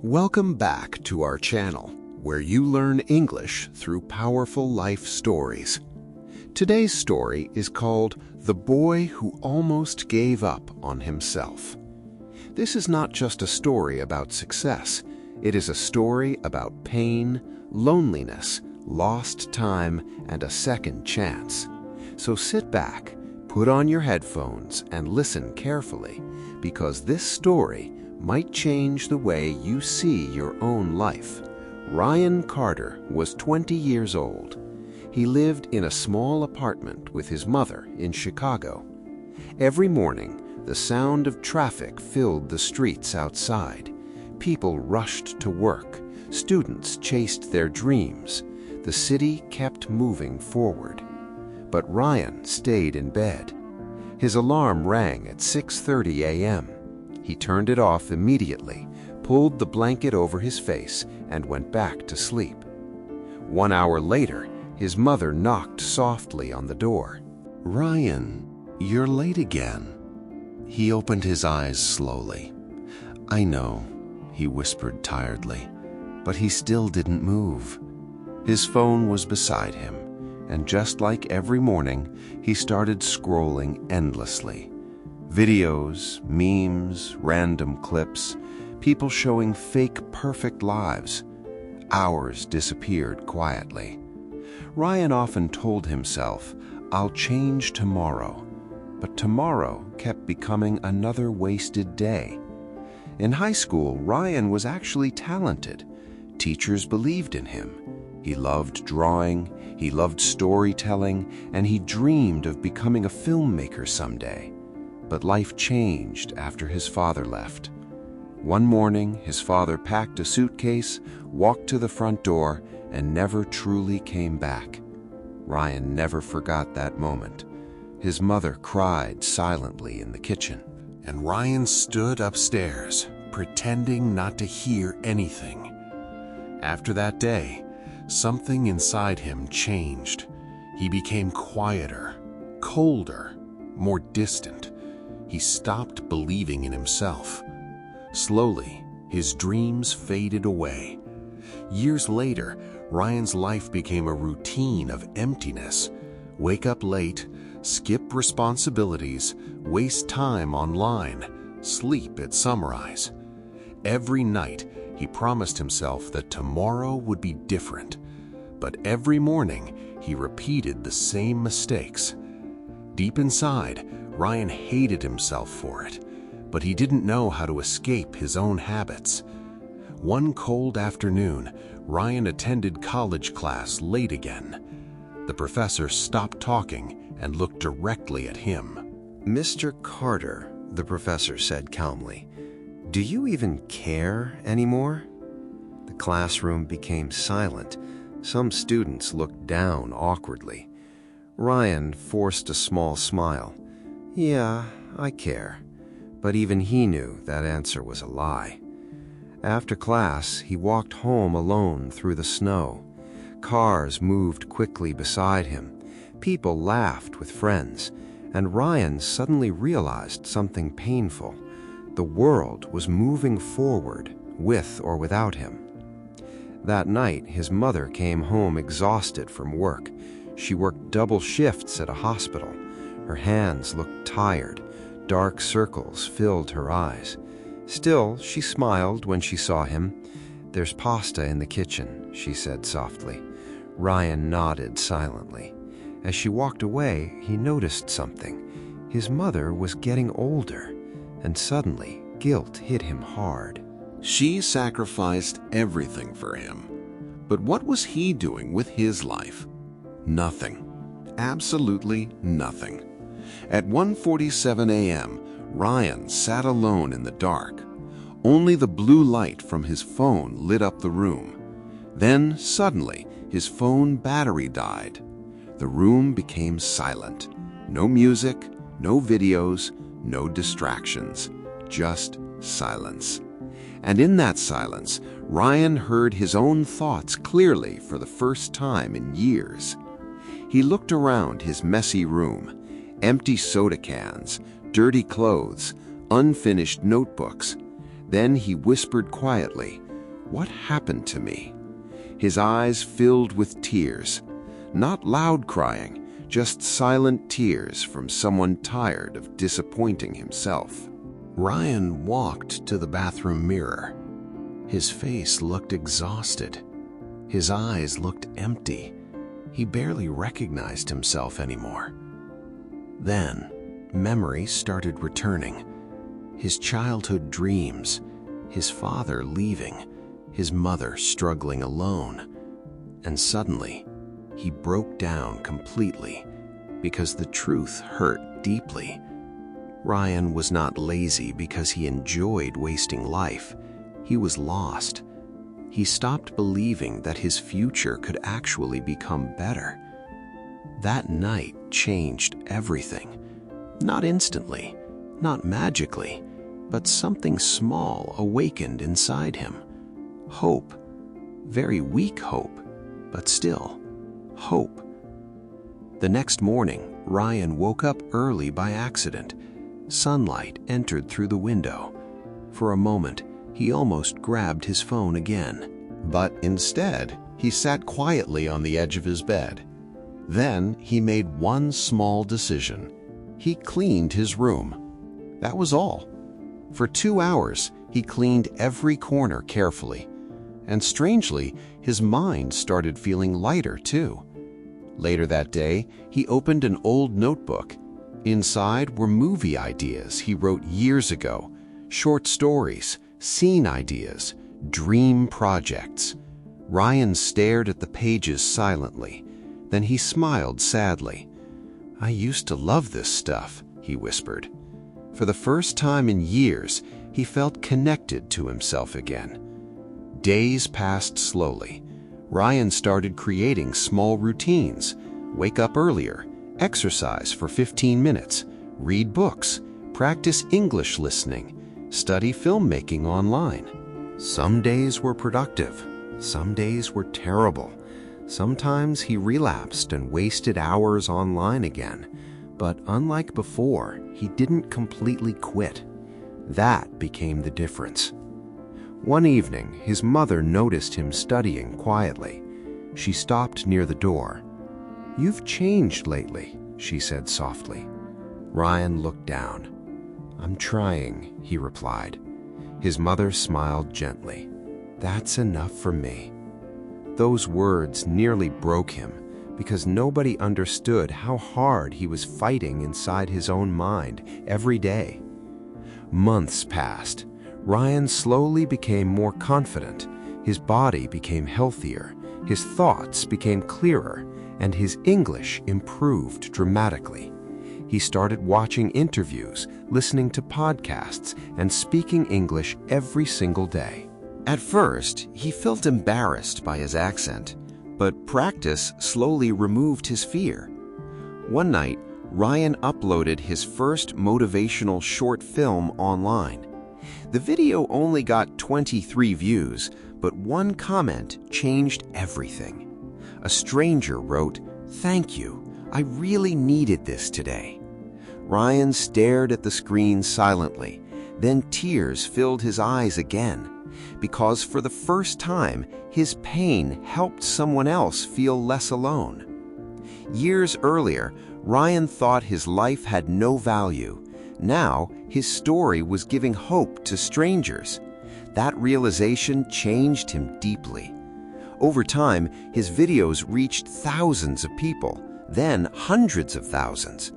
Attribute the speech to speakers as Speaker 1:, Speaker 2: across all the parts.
Speaker 1: Welcome back to our channel, where you learn English through powerful life stories. Today's story is called The Boy Who Almost Gave Up on Himself. This is not just a story about success. It is a story about pain, loneliness, lost time, and a second chance. So sit back, put on your headphones, and listen carefully, because this story might change the way you see your own life. Ryan Carter was 20 years old. He lived in a small apartment with his mother in Chicago. Every morning, the sound of traffic filled the streets outside. People rushed to work. Students chased their dreams. The city kept moving forward. But Ryan stayed in bed. His alarm rang at 6:30 a.m. He turned it off immediately, pulled the blanket over his face, and went back to sleep. 1 hour later, his mother knocked softly on the door.
Speaker 2: "Ryan, you're late again." He opened his eyes slowly. "I know," he whispered tiredly, but he still didn't move. His phone was beside him, and just like every morning, he started scrolling endlessly. Videos, memes, random clips, people showing fake perfect lives. Hours disappeared quietly. Ryan often told himself, "I'll change tomorrow," but tomorrow kept becoming another wasted day. In high school, Ryan was actually talented. Teachers believed in him. He loved drawing, he loved storytelling, and he dreamed of becoming a filmmaker someday. But life changed after his father left. One morning, his father packed a suitcase, walked to the front door, and never truly came back. Ryan never forgot that moment. His mother cried silently in the kitchen, and Ryan stood upstairs, pretending not to hear anything. After that day, something inside him changed. He became quieter, colder, more distant. He stopped believing in himself. Slowly, his dreams faded away. Years later, Ryan's life became a routine of emptiness. Wake up late, skip responsibilities, waste time online, sleep at sunrise. Every night, he promised himself that tomorrow would be different. But every morning, he repeated the same mistakes. Deep inside, Ryan hated himself for it, but he didn't know how to escape his own habits. One cold afternoon, Ryan attended college class late again. The professor stopped talking and looked directly at him.
Speaker 1: "Mr. Carter," the professor said calmly, "do you even care anymore?" The classroom became silent. Some students looked down awkwardly. Ryan forced a small smile. "Yeah, I care." But even he knew that answer was a lie. After class, he walked home alone through the snow. Cars moved quickly beside him. People laughed with friends, and Ryan suddenly realized something painful. The world was moving forward, with or without him. That night, his mother came home exhausted from work. She worked double shifts at a hospital. Her hands looked tired. Dark circles filled her eyes. Still, she smiled when she saw him. "There's pasta in the kitchen," she said softly. Ryan nodded silently. As she walked away, he noticed something. His mother was getting older, and suddenly, guilt hit him hard.
Speaker 2: She sacrificed everything for him. But what was he doing with his life? Nothing. Absolutely nothing. At 1:47 a.m., Ryan sat alone in the dark. Only the blue light from his phone lit up the room. Then, suddenly, his phone battery died. The room became silent. No music, no videos, no distractions. Just silence. And in that silence, Ryan heard his own thoughts clearly for the first time in years. He looked around his messy room. Empty soda cans, dirty clothes, unfinished notebooks. Then he whispered quietly,
Speaker 1: What happened to me? His eyes filled with tears. Not loud crying, just silent tears from someone tired of disappointing himself. Ryan walked to the bathroom mirror. His face looked exhausted. His eyes looked empty. He barely recognized himself anymore. Then, memories started returning. His childhood dreams, his father leaving, his mother struggling alone. And suddenly, he broke down completely because the truth hurt deeply. Ryan was not lazy because he enjoyed wasting life. He was lost. He stopped believing that his future could actually become better. That night changed everything. Not instantly, not magically, but something small awakened inside him. Hope. Very weak hope, but still, hope. The next morning, Ryan woke up early by accident. Sunlight entered through the window. For a moment, he almost grabbed his phone again. But instead, he sat quietly on the edge of his bed. Then he made one small decision. He cleaned his room. That was all. For 2 hours, he cleaned every corner carefully. And strangely, his mind started feeling lighter too. Later that day, he opened an old notebook. Inside were movie ideas he wrote years ago, short stories, scene ideas, dream projects. Ryan stared at the pages silently. Then he smiled sadly. "I used to love this stuff," he whispered. For the first time in years, he felt connected to himself again. Days passed slowly. Ryan started creating small routines. Wake up earlier, exercise for 15 minutes, read books, practice English listening, study filmmaking online. Some days were productive. Some days were terrible. Sometimes he relapsed and wasted hours online again. But unlike before, he didn't completely quit. That became the difference. One evening, his mother noticed him studying quietly. She stopped near the door. "You've changed lately," she said softly. Ryan looked down. "I'm trying," he replied. His mother smiled gently. "That's enough for me." Those words nearly broke him because nobody understood how hard he was fighting inside his own mind every day. Months passed. Ryan slowly became more confident. His body became healthier, his thoughts became clearer, and his English improved dramatically. He started watching interviews, listening to podcasts, and speaking English every single day. At first, he felt embarrassed by his accent, but practice slowly removed his fear. One night, Ryan uploaded his first motivational short film online. The video only got 23 views, but one comment changed everything. A stranger wrote, "Thank you. I really needed this today." Ryan stared at the screen silently. Then tears filled his eyes again, because for the first time, his pain helped someone else feel less alone. Years earlier, Ryan thought his life had no value. Now, his story was giving hope to strangers. That realization changed him deeply. Over time, his videos reached thousands of people, then hundreds of thousands.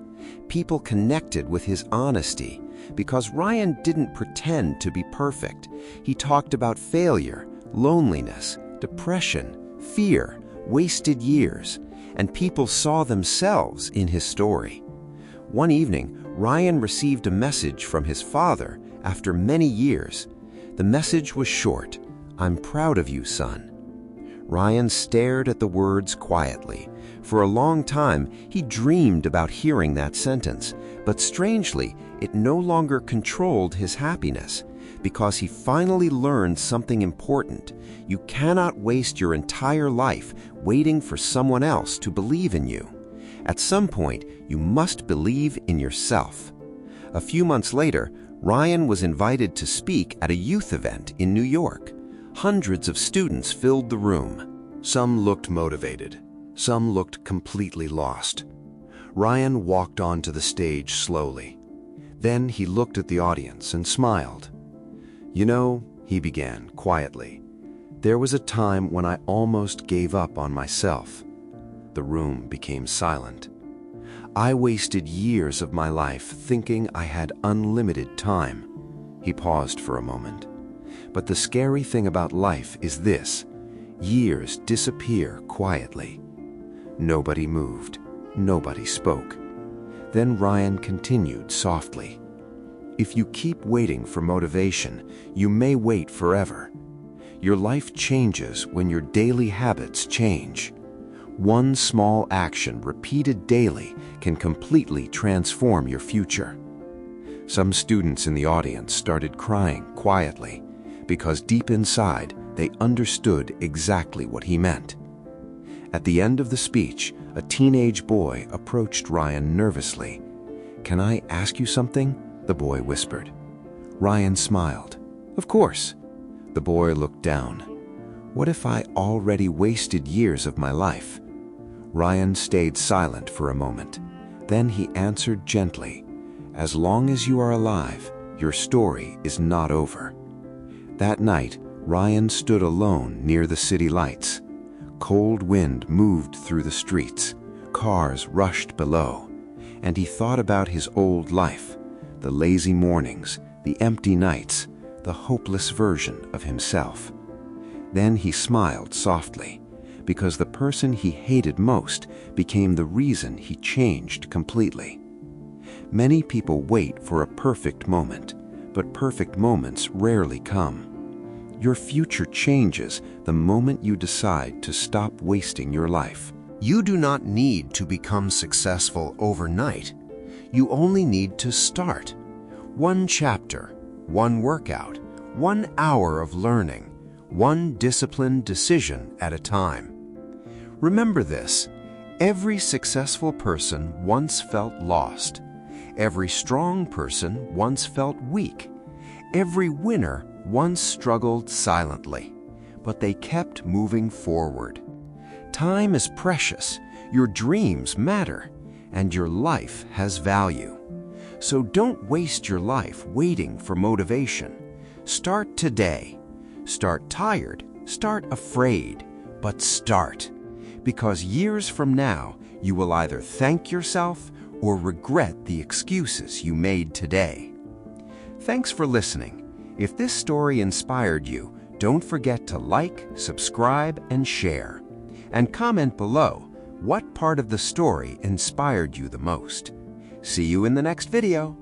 Speaker 1: People connected with his honesty because Ryan didn't pretend to be perfect. He talked about failure, loneliness, depression, fear, wasted years, and people saw themselves in his story. One evening, Ryan received a message from his father after many years. The message was short, "I'm proud of you, son." Ryan stared at the words quietly. For a long time, he dreamed about hearing that sentence, but strangely, it no longer controlled his happiness, because he finally learned something important. You cannot waste your entire life waiting for someone else to believe in you. At some point, you must believe in yourself. A few months later, Ryan was invited to speak at a youth event in New York. Hundreds of students filled the room. Some looked motivated. Some looked completely lost. Ryan walked onto the stage slowly. Then he looked at the audience and smiled. "You know," he began quietly, "there was a time when I almost gave up on myself." The room became silent. "I wasted years of my life thinking I had unlimited time." He paused for a moment. "But the scary thing about life is this: years disappear quietly." Nobody moved. Nobody spoke. Then Ryan continued softly. "If you keep waiting for motivation, you may wait forever. Your life changes when your daily habits change. One small action repeated daily can completely transform your future." Some students in the audience started crying quietly because deep inside they understood exactly what he meant. At the end of the speech, a teenage boy approached Ryan nervously. "Can I ask you something?" the boy whispered. Ryan smiled. "Of course." The boy looked down. "What if I already wasted years of my life?" Ryan stayed silent for a moment. Then he answered gently, "As long as you are alive, your story is not over." That night, Ryan stood alone near the city lights. Cold wind moved through the streets. Cars rushed below. And he thought about his old life, the lazy mornings, the empty nights, the hopeless version of himself. Then he smiled softly, because the person he hated most became the reason he changed completely. Many people wait for a perfect moment, but perfect moments rarely come. Your future changes the moment you decide to stop wasting your life. You do not need to become successful overnight. You only need to start. One chapter, one workout, 1 hour of learning, one disciplined decision at a time. Remember this: every successful person once felt lost. Every strong person once felt weak. Every winner once struggled silently, but they kept moving forward. Time is precious, your dreams matter, and your life has value. So don't waste your life waiting for motivation. Start today. Start tired, start afraid, but start. Because years from now, you will either thank yourself or regret the excuses you made today. Thanks for listening. If this story inspired you, don't forget to like, subscribe, and share. And comment below what part of the story inspired you the most. See you in the next video.